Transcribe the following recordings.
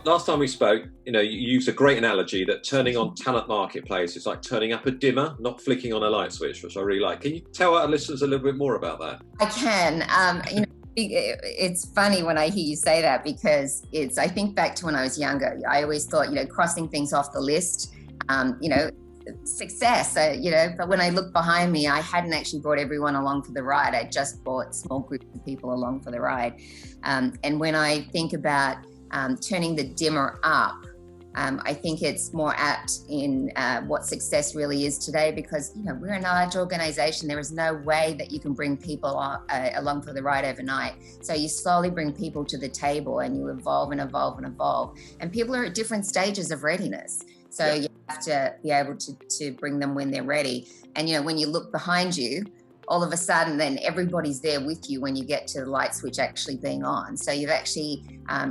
last time we spoke, you used a great analogy that turning on Talent Marketplace is like turning up a dimmer, not flicking on a light switch, which I really like. Can you tell our listeners a little bit more about that? I can. It's funny when I hear you say that, because I think back to when I was younger. I always thought, crossing things off the list, success. But when I look behind me, I hadn't actually brought everyone along for the ride. I just brought small groups of people along for the ride. And when I think about turning the dimmer up, I think it's more apt in what success really is today, because we're a large organization. There is no way that you can bring people along for the ride overnight. So you slowly bring people to the table, and you evolve and evolve and evolve. And people are at different stages of readiness. So you have to be able to bring them when they're ready. And when you look behind you, all of a sudden, then everybody's there with you when you get to the light switch actually being on. So you've actually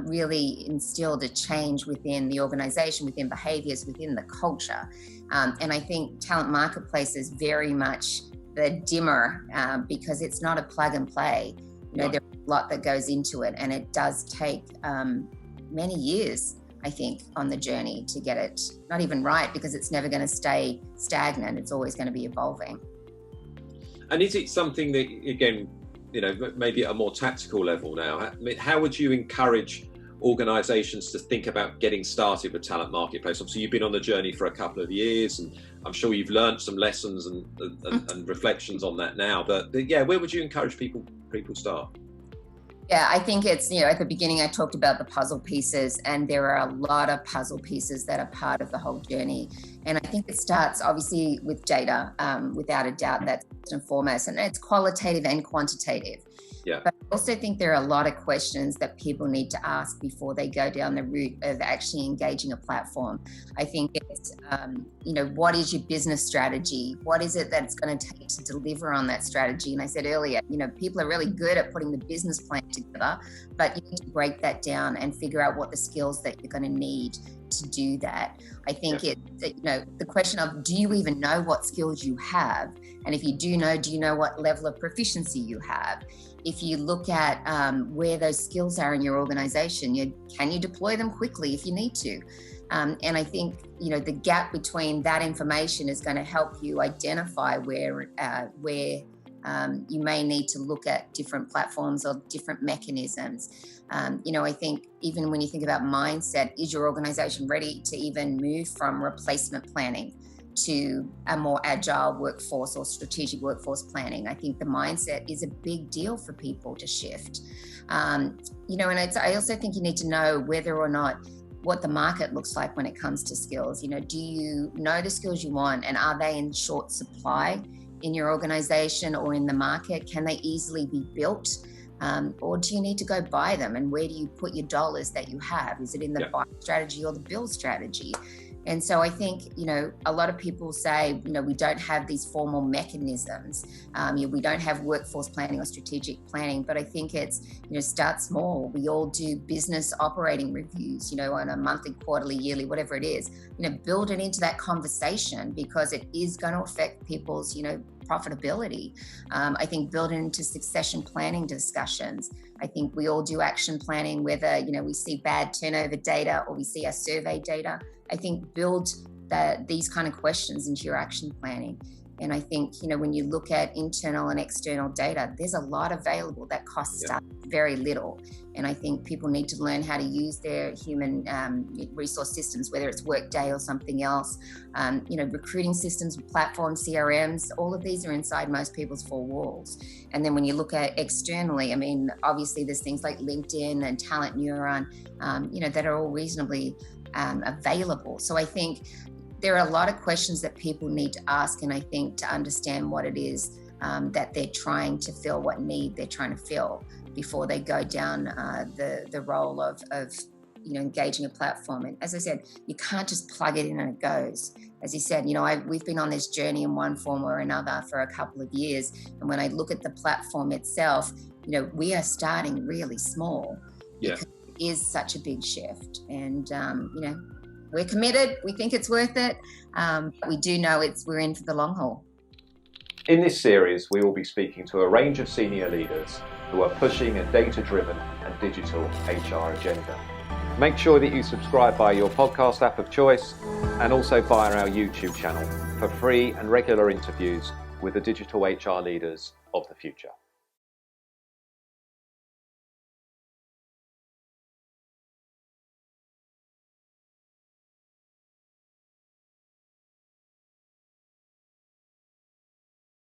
really instilled a change within the organization, within behaviors, within the culture. And I think Talent Marketplace is very much the dimmer, because it's not a plug and play. There's a lot that goes into it, and it does take many years, I think, on the journey to get it not even right, because it's never going to stay stagnant. It's always going to be evolving. And is it something that, again, maybe at a more tactical level now, how would you encourage organisations to think about getting started with Talent Marketplace? Obviously, you've been on the journey for a couple of years, and I'm sure you've learned some lessons and reflections on that now. But where would you encourage people start? Yeah, I think it's, at the beginning I talked about the puzzle pieces, and there are a lot of puzzle pieces that are part of the whole journey. And I think it starts obviously with data, without a doubt, that's first and foremost, and it's qualitative and quantitative. Yeah. But I also think there are a lot of questions that people need to ask before they go down the route of actually engaging a platform. I think it's, what is your business strategy? What is it that it's going to take to deliver on that strategy? And I said earlier, people are really good at putting the business plan together, but you need to break that down and figure out what the skills that you're going to need to do that. I think the question of, do you even know what skills you have? And if you do you know what level of proficiency you have? If you look at where those skills are in your organization, can you deploy them quickly if you need to? And I think, the gap between that information is going to help you identify where you may need to look at different platforms or different mechanisms. I think even when you think about mindset, is your organization ready to even move from replacement planning to a more agile workforce or strategic workforce planning? I think the mindset is a big deal for people to shift. And I also think you need to know whether or not what the market looks like when it comes to skills. Do you know the skills you want, and are they in short supply in your organization or in the market? Can they easily be built? Or do you need to go buy them? And where do you put your dollars that you have? Is it in the buy strategy or the build strategy? And so I think, a lot of people say, we don't have these formal mechanisms. We don't have workforce planning or strategic planning, but I think it's, start small. We all do business operating reviews, on a monthly, quarterly, yearly, whatever it is. Build it into that conversation, because it is going to affect people's, profitability. I think build it into succession planning discussions. I think we all do action planning, whether, we see bad turnover data or we see our survey data. I think build these kind of questions into your action planning. And I think, when you look at internal and external data, there's a lot available that costs us very little. And I think people need to learn how to use their human resource systems, whether it's Workday or something else. Recruiting systems, platforms, CRMs, all of these are inside most people's four walls. And then when you look at externally, obviously there's things like LinkedIn and Talent Neuron, that are all reasonably available. So I think there are a lot of questions that people need to ask, and I think to understand what it is that they're trying to fill, what need they're trying to fill, before they go down the role of engaging a platform. And as I said, you can't just plug it in and it goes. As you said, we've been on this journey in one form or another for a couple of years, and when I look at the platform itself, we are starting really small. Because it is such a big shift, and we're committed. We think it's worth it. But we do know we're in for the long haul. In this series, we will be speaking to a range of senior leaders who are pushing a data-driven and digital HR agenda. Make sure that you subscribe via your podcast app of choice and also via our YouTube channel for free and regular interviews with the digital HR leaders of the future.